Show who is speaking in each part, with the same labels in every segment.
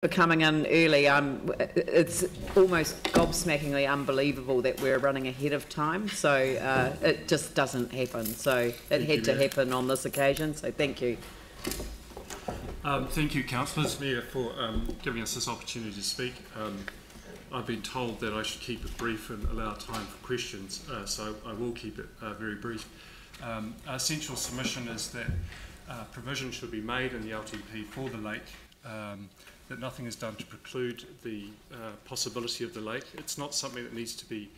Speaker 1: for coming in early. It's almost gobsmackingly unbelievable that we're running ahead of time, so it just doesn't happen. So it had to happen on this occasion, so thank you.
Speaker 2: Thank you, councillors, Mayor, for giving us this opportunity to speak. I've been told that I should keep it brief and allow time for questions, so I will keep it very brief. Our essential submission is that provision should be made in the LTP for the lake, that nothing is done to preclude the possibility of the lake. It's not something that needs to be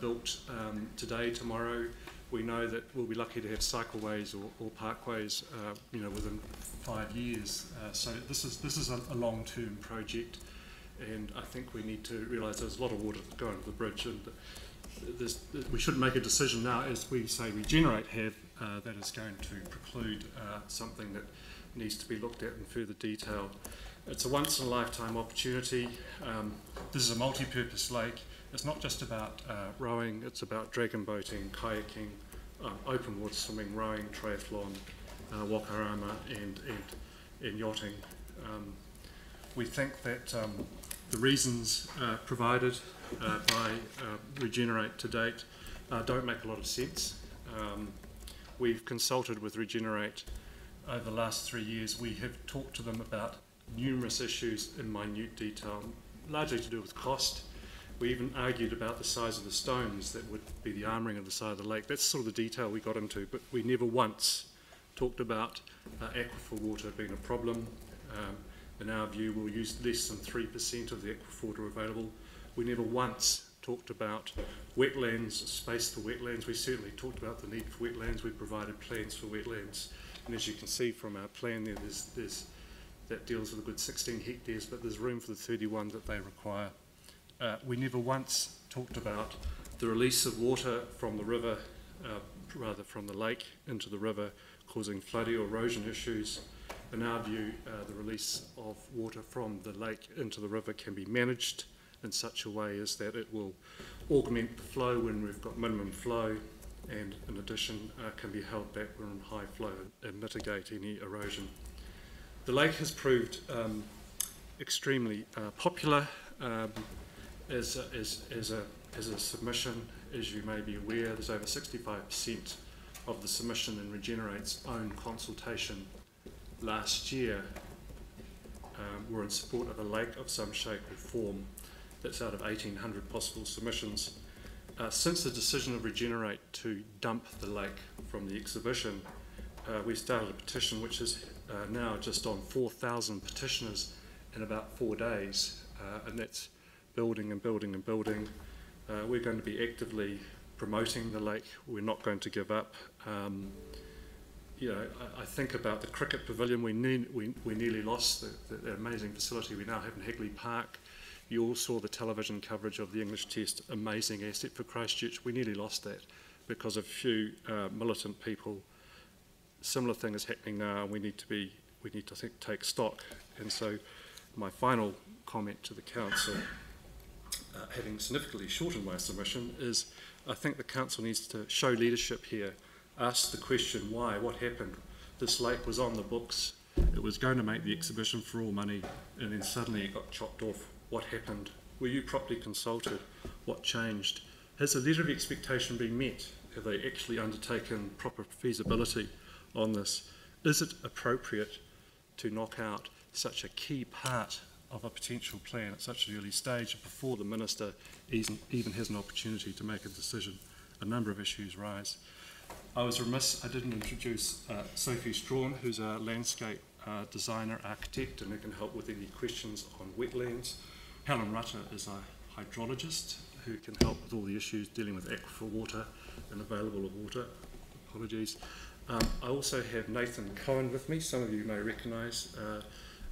Speaker 2: built today, tomorrow. We know that we'll be lucky to have cycleways or parkways, within 5 years. So this is a long-term project, and I think we need to realise there's a lot of water going to the bridge, and we should make a decision now, as we say Regenerate have, that is going to preclude something that needs to be looked at in further detail. It's a once-in-a-lifetime opportunity. This is a multi-purpose lake. It's not just about rowing, it's about dragon boating, kayaking, open water swimming, rowing, triathlon, wakarama and yachting. We think that the reasons provided by Regenerate to date don't make a lot of sense. We've consulted with Regenerate over the last 3 years. We have talked to them about numerous issues in minute detail, largely to do with cost. We even argued about the size of the stones that would be the armouring of the side of the lake. That's sort of the detail we got into, but we never once talked about aquifer water being a problem. In our view, we'll use less than 3% of the aquifer water available. We never once talked about wetlands, space for wetlands. We certainly talked about the need for wetlands. We provided plans for wetlands. And as you can see from our plan there, that deals with a good 16 hectares, but there's room for the 31 that they require. We never once talked about the release of water from the river, rather from the lake into the river, causing flooding or erosion issues. In our view, the release of water from the lake into the river can be managed in such a way as that it will augment the flow when we've got minimum flow, and in addition can be held back when high flow and mitigate any erosion. The lake has proved extremely popular as a submission. As you may be aware, there's over 65% of the submission in Regenerate's own consultation last year were in support of a lake of some shape or form. That's out of 1,800 possible submissions. Since the decision of Regenerate to dump the lake from the exhibition, we started a petition which is now just on 4,000 petitioners in about 4 days, and that's building and building and building. We're going to be actively promoting the lake. We're not going to give up. I think about the cricket pavilion. We nearly lost the amazing facility we now have in Hagley Park. You all saw the television coverage of the English Test, amazing asset for Christchurch. We nearly lost that because of a few militant people. Similar thing is happening now, and we need to I think take stock. And so my final comment to the council, having significantly shortened my submission, is I think the council needs to show leadership here, ask the question why, what happened. This lake was on the books, it was going to make the exhibition for all money, and then suddenly it got chopped off. What happened? Were you properly consulted? What changed? Has the letter of expectation been met? Have they actually undertaken proper feasibility on this? Is it appropriate to knock out such a key part of a potential plan at such an early stage before the Minister even has an opportunity to make a decision? A number of issues rise. I was remiss, I didn't introduce Sophie Strawn, who's a landscape designer, architect, and who can help with any questions on wetlands. Helen Rutter is a hydrologist who can help with all the issues dealing with aquifer water and available water. Apologies. I also have Nathan Cohen with me. Some of you may recognise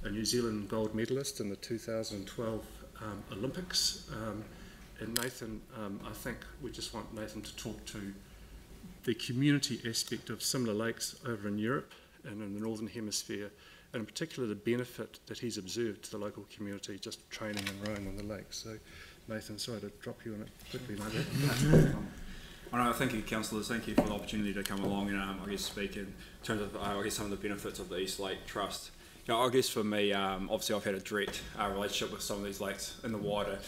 Speaker 2: a New Zealand gold medalist in the 2012 Olympics. And Nathan, I think we just want Nathan to talk to the community aspect of similar lakes over in Europe and in the Northern Hemisphere, and in particular the benefit that he's observed to the local community just training and rowing on the lake. So Nathan, sorry to drop you on it quickly like that.
Speaker 3: Well, no, thank you, councillors. Thank you for the opportunity to come along and I guess speak in terms of I guess some of the benefits of the East Lake Trust. You know, I guess for me, obviously I've had a direct relationship with some of these lakes in the wider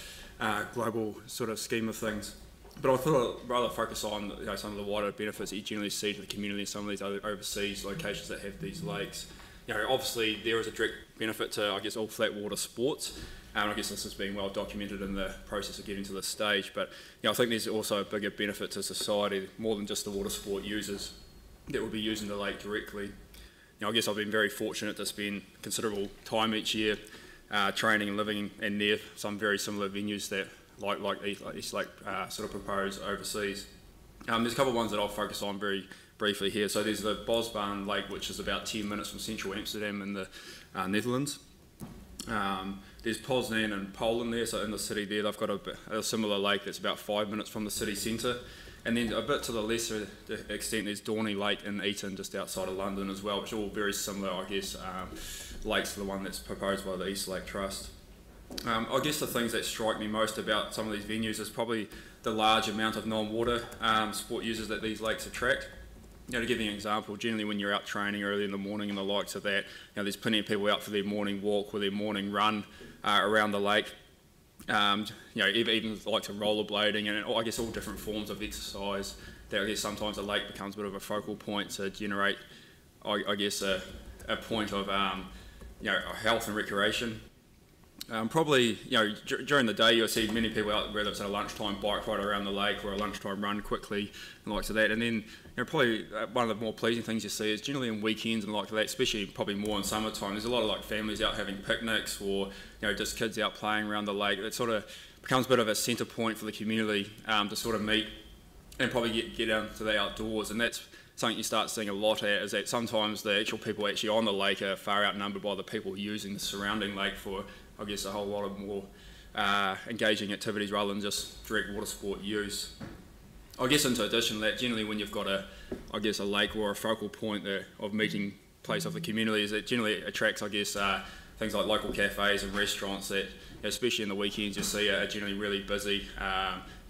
Speaker 3: global sort of scheme of things. But I thought I'd rather focus on some of the wider benefits that you generally see to the community in some of these other overseas locations that have these lakes. You know, obviously there is a direct benefit to, I guess, all flat water sports. I guess this has been well documented in the process of getting to this stage. But you know, I think there's also a bigger benefit to society, more than just the water sport users that will be using the lake directly. You know, I guess I've been very fortunate to spend considerable time each year training and living in near some very similar venues that like East Lake sort of propose overseas. There's a couple of ones that I'll focus on very briefly here. So there's the Bosbaan Lake, which is about 10 minutes from central Amsterdam in the Netherlands. There's Poznan in Poland there, so in the city there they've got a similar lake that's about 5 minutes from the city centre. And then a bit to the lesser extent there's Dorney Lake in Eton, just outside of London as well, which are all very similar, I guess, lakes to the one that's proposed by the East Lake Trust. I guess the things that strike me most about some of these venues is probably the large amount of non-water sport users that these lakes attract. You know, to give you an example, generally when you're out training early in the morning and the likes of that, you know, there's plenty of people out for their morning walk or their morning run around the lake. You know, even like to rollerblading and I guess all different forms of exercise. That I guess sometimes a lake becomes a bit of a focal point to generate, I guess, a point of you know, health and recreation. Probably, you know, during the day you'll see many people out, whether it's a lunchtime bike ride around the lake or a lunchtime run quickly and the likes of that. And then, you know, probably one of the more pleasing things you see is generally in weekends and like that, especially probably more in summertime, there's a lot of like families out having picnics or, you know, just kids out playing around the lake. It sort of becomes a bit of a centre point for the community to sort of meet and probably get out to the outdoors. And that's something you start seeing a lot at, is that sometimes the actual people actually on the lake are far outnumbered by the people using the surrounding lake for, I guess, a whole lot of more engaging activities rather than just direct water sport use. I guess in addition to that, generally when you've got a lake or a focal point of meeting place of the community, is it generally attracts, I guess, things like local cafes and restaurants that, especially in the weekends, you see are generally really busy.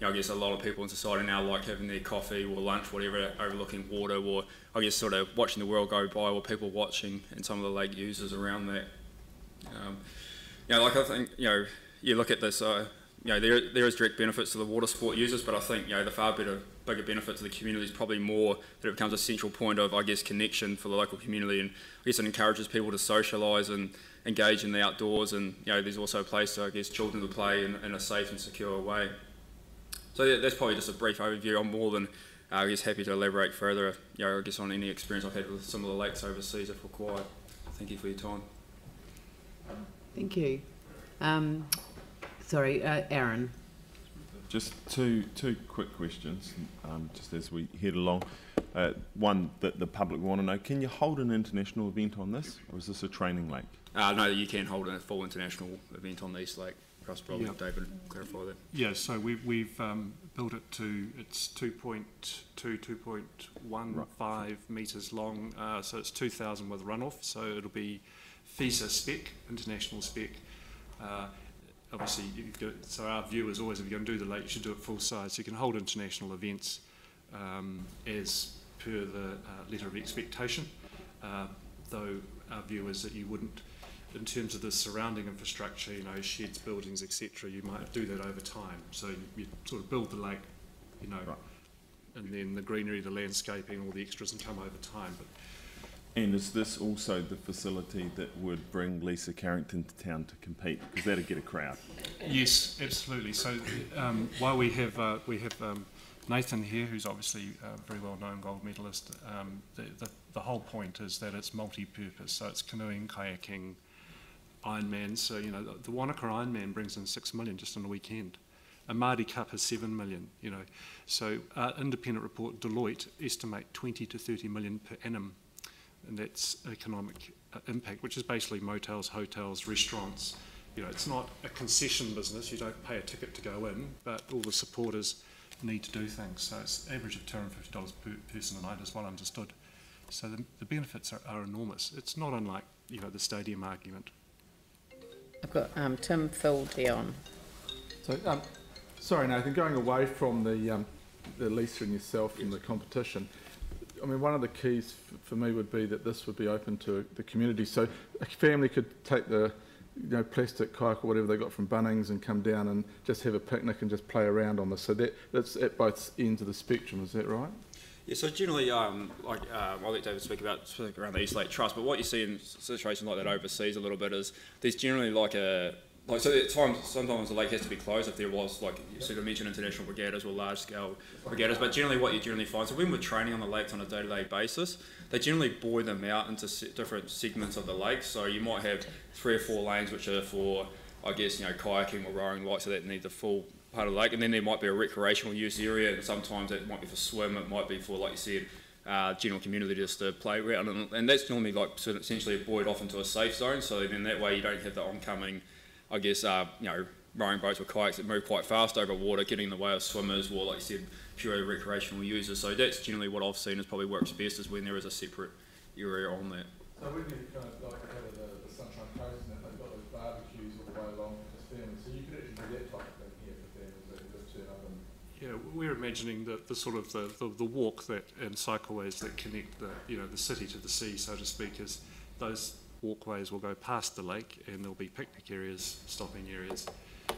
Speaker 3: You know, I guess a lot of people in society now like having their coffee or lunch, whatever, overlooking water, or I guess sort of watching the world go by, or people watching and some of the lake users around that. You know, like I think, you know, you look at this, you know, there is direct benefits to the water sport users, but I think, you know, the bigger benefit to the community is probably more that it becomes a central point of, I guess, connection for the local community, and I guess it encourages people to socialise and engage in the outdoors, and, you know, there's also a place for, I guess, children to play in a safe and secure way. So yeah, that's probably just a brief overview. I'm more than, I guess, happy to elaborate further, you know, I guess on any experience I've had with some of the lakes overseas if required. Thank you for your time.
Speaker 1: Thank you. Sorry, Aaron.
Speaker 4: Just two quick questions, just as we head along. One that the public want to know, can you hold an international event on this, or is this a training lake?
Speaker 3: No, you can hold a full international event on the East Lake. Perhaps probably David clarify that.
Speaker 2: Yeah, so we've built it to, it's 2.2, 2.15 metres long, so it's 2,000 with runoff, so it'll be FISA spec, international spec. Obviously, so our view is always, if you're going to do the lake, you should do it full size. So you can hold international events as per the letter of expectation, though our view is that you wouldn't, in terms of the surrounding infrastructure, you know, sheds, buildings, etc., you might do that over time. So you sort of build the lake, you know, right, and then the greenery, the landscaping, all the extras can come over time. But
Speaker 4: and is this also the facility that would bring Lisa Carrington to town to compete? Because that'd get a crowd.
Speaker 2: Yes, absolutely. So while we have Nathan here, who's obviously a very well-known gold medalist, the whole point is that it's multi-purpose. So it's canoeing, kayaking, Ironman. So, you know, the Wanaka Ironman brings in 6 million just on a weekend. A Māori Cup has 7 million, you know. So our independent report, Deloitte, estimate 20 to 30 million per annum. And that's economic impact, which is basically motels, hotels, restaurants. You know, it's not a concession business. You don't pay a ticket to go in, but all the supporters need to do things. So it's an average of $250 per person a night, is well understood. So the benefits are enormous. It's not unlike, you know, the stadium argument.
Speaker 1: I've got Tim Field on.
Speaker 5: So, sorry, Nathan, going away from the Lisa and yourself and the competition, I mean, one of the keys for me would be that this would be open to the community. So a family could take the plastic kayak or whatever they got from Bunnings and come down and just have a picnic and just play around on this. So that's at both ends of the spectrum, is that right?
Speaker 3: Yeah, so generally, I'll let David speak around the East Lake Trust, but what you see in situations like that overseas a little bit is there's generally so at times, sometimes the lake has to be closed if there was, like you sort of mentioned, international regattas or large-scale regattas, but generally what you generally find, so when we're training on the lakes on a day-to-day basis, they generally buoy them out into different segments of the lake, so you might have 3 or 4 lanes which are for, I guess, kayaking or rowing, like, so that need the full part of the lake, and then there might be a recreational use area, and sometimes it might be for swim, it might be for, like you said, general community just to play around, and that's normally like sort of essentially buoyed off into a safe zone, so then that way you don't have the oncoming, I guess, rowing boats or kayaks that move quite fast over water, getting in the way of swimmers or, like you said, purely recreational users. So that's generally what I've seen is probably works best, is when there is a separate area on that.
Speaker 5: So when you kind of like the Sunshine Coast and they've got those barbecues all the way along with the families, so you could actually do that type of thing here for families that can just turn up and...
Speaker 2: Yeah, we're imagining that the sort of the walk that and cycleways that connect the city to the sea, so to speak, is those walkways will go past the lake, and there'll be picnic areas, stopping areas,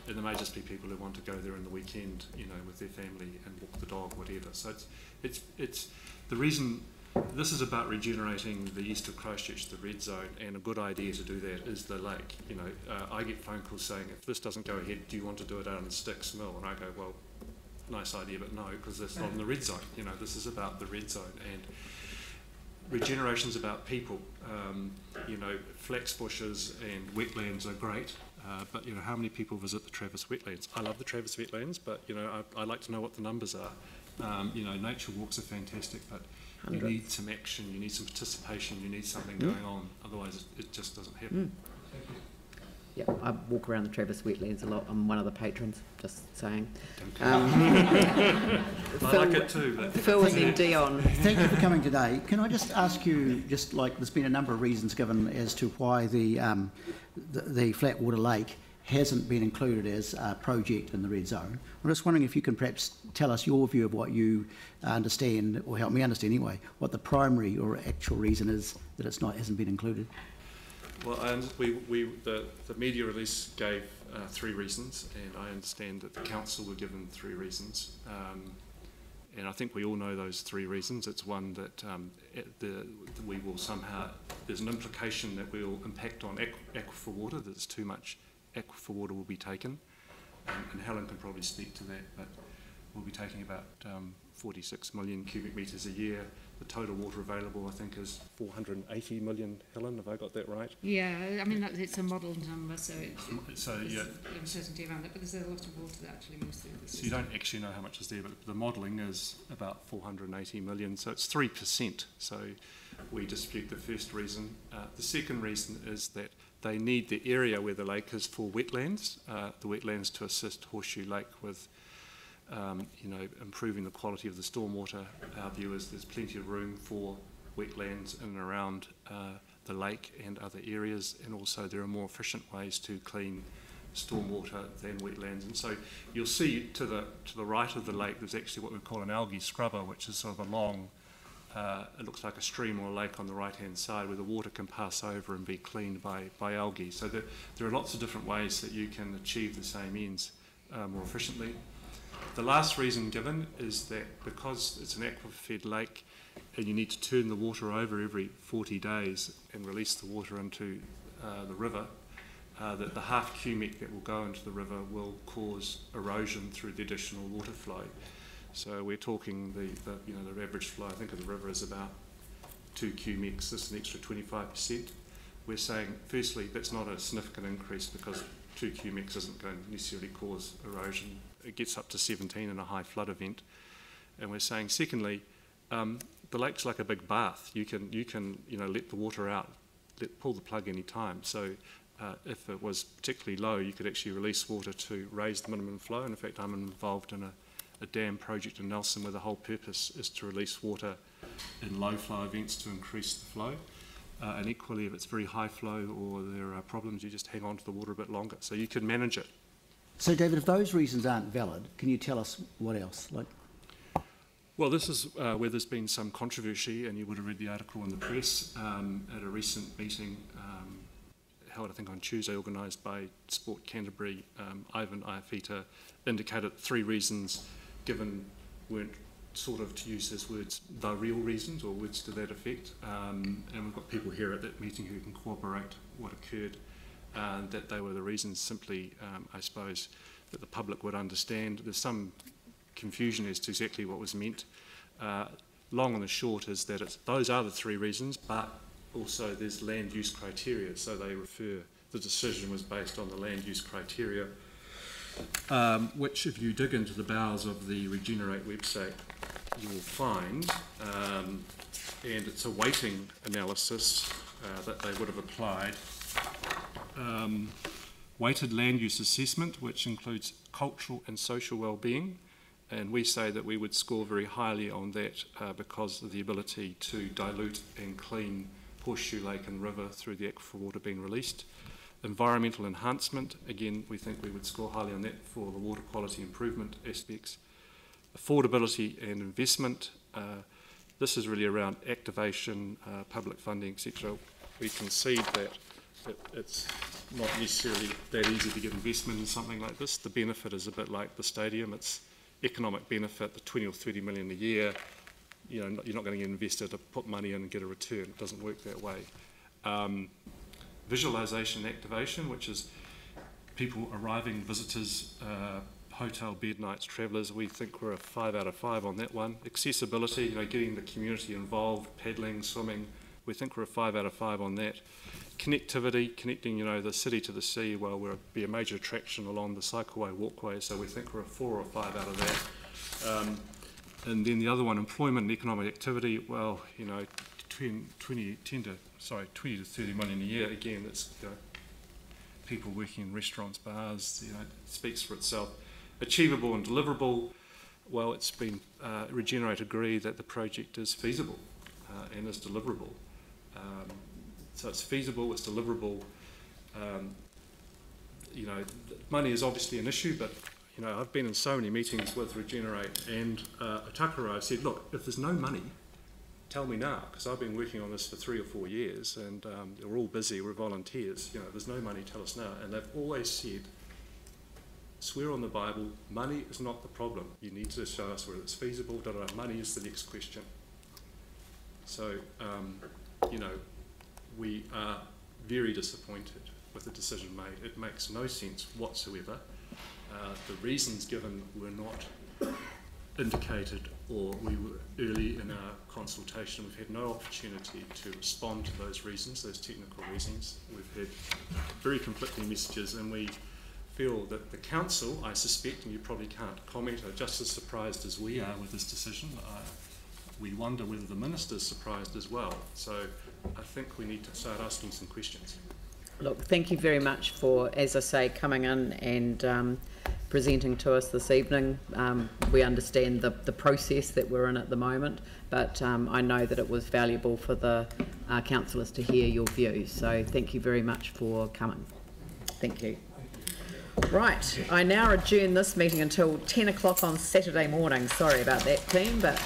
Speaker 2: and there may just be people who want to go there in the weekend, with their family and walk the dog, whatever. So it's the reason this is about regenerating the east of Christchurch, the red zone, and a good idea to do that is the lake. I get phone calls saying, if this doesn't go ahead, do you want to do it out in Styx Mill? And I go, well, nice idea, but no, because that's not in the red zone. This is about the red zone, and regeneration is about people. Flex bushes and wetlands are great, but how many people visit the Travis wetlands? I love the Travis wetlands, but I like to know what the numbers are. Nature walks are fantastic, but you need some action, you need some participation, you need something going on. Otherwise, it just doesn't happen.
Speaker 1: Yeah, I walk around the Travis wetlands a lot. I'm one of the patrons, just saying.
Speaker 2: I like it too. But
Speaker 1: Phil and then Dion.
Speaker 6: Thank you for coming today. Can I just ask you, just like there's been a number of reasons given as to why the Flatwater Lake hasn't been included as a project in the red zone. I'm just wondering if you can perhaps tell us your view of what you understand, or help me understand anyway, what the primary or actual reason is that hasn't been included.
Speaker 2: Well, the media release gave 3 reasons, and I understand that the council were given 3 reasons. And I think we all know those 3 reasons. It's one that we will somehow, there's an implication that we will impact on aquifer water, that there's too much aquifer water will be taken. And Helen can probably speak to that, but we'll be taking about 46 million cubic metres a year. The total water available, I think, is 480 million. Helen, have I got that right?
Speaker 7: Yeah, I mean, it's a modelled number, so
Speaker 2: yeah,
Speaker 7: uncertainty around it, but there's a lot of water that actually moves through the system.
Speaker 2: So you don't actually know how much is there, but the modelling is about 480 million, so it's 3%. So we dispute the first reason. The second reason is that they need the area where the lake is for wetlands, the wetlands to assist Horseshoe Lake with improving the quality of the stormwater. Our view is there's plenty of room for wetlands in and around the lake and other areas, and also there are more efficient ways to clean stormwater than wetlands. And so you'll see to the right of the lake there's actually what we call an algae scrubber, which is sort of a long, it looks like a stream or a lake on the right hand side where the water can pass over and be cleaned by algae. So there are lots of different ways that you can achieve the same ends more efficiently. The last reason given is that because it's an aquifer-fed lake and you need to turn the water over every 40 days and release the water into the river, that the half cubic that will go into the river will cause erosion through the additional water flow. So we're talking the average flow, I think, of the river is about 2 cubics. This is an extra 25%. We're saying, firstly, that's not a significant increase because 2 cubics isn't going to necessarily cause erosion. It gets up to 17 in a high flood event. And we're saying, secondly, the lake's like a big bath. You can let the water out, pull the plug any time. So if it was particularly low, you could actually release water to raise the minimum flow. And in fact, I'm involved in a dam project in Nelson where the whole purpose is to release water in low flow events to increase the flow. And equally, if it's very high flow or there are problems, you just hang on to the water a bit longer. So you can manage it.
Speaker 6: So, David, if those reasons aren't valid, can you tell us what else?
Speaker 2: Well, this is where there's been some controversy, and you would have read the article in the press at a recent meeting held, I think, on Tuesday, organised by Sport Canterbury. Ivan Iafita indicated 3 reasons given weren't sort of, to use his words, the real reasons, or words to that effect. And we've got people here at that meeting who can corroborate what occurred, that they were the reasons simply, I suppose, that the public would understand. There's some confusion as to exactly what was meant. Long and the short is that those are the 3 reasons, but also there's land use criteria, so they refer, the decision was based on the land use criteria, which if you dig into the bowels of the Regenerate website, you will find, and it's a weighting analysis that they would have applied. Weighted land use assessment, which includes cultural and social well-being, and we say that we would score very highly on that because of the ability to dilute and clean Horseshoe Lake and River through the aquifer water being released. Environmental enhancement, again, we think we would score highly on that for the water quality improvement aspects. Affordability and investment, this is really around activation, public funding, etc. We concede that it's not necessarily that easy to get investment in something like this. The benefit is a bit like the stadium. It's economic benefit, the 20 or 30 million a year. You know, you're not going to get an investor to put money in and get a return. It doesn't work that way. Visualisation activation, which is people arriving, visitors, hotel bed nights, travellers. We think we're a 5 out of 5 on that one. Accessibility, you know, getting the community involved, paddling, swimming. We think we're a 5 out of 5 on that. Connectivity, connecting, you know, the city to the sea, well, we'll be a major attraction along the cycleway, walkway, so we think we're a 4 or 5 out of that. And then the other one, employment and economic activity, well, you know, 20 to 30 million a year. Again, it's, you know, people working in restaurants, bars, you know, it speaks for itself. Achievable and deliverable, well, it's been Regenerate agree that the project is feasible and is deliverable. So it's feasible, it's deliverable. You know, money is obviously an issue, but you know, I've been in so many meetings with Regenerate and Otakara. I said, look, if there's no money, tell me now, because I've been working on this for 3 or 4 years, and we're all busy, we're volunteers. You know, if there's no money, tell us now. And they've always said, swear on the Bible, money is not the problem. You need to show us whether it's feasible. Money is the next question. So, you know, we are very disappointed with the decision made. It makes no sense whatsoever. The reasons given were not indicated, or we were early in our consultation. We've had no opportunity to respond to those reasons, those technical reasons. We've had very conflicting messages, and we feel that the council, I suspect, and you probably can't comment, are just as surprised as we are with this decision. We wonder whether the minister's surprised as well. So I think we need to start asking some questions.
Speaker 1: Look, thank you very much for, as I say, coming in and presenting to us this evening. We understand the process that we're in at the moment, but I know that it was valuable for the councillors to hear your views. So thank you very much for coming. Thank you. Right, I now adjourn this meeting until 10 o'clock on Saturday morning. Sorry about that, team, but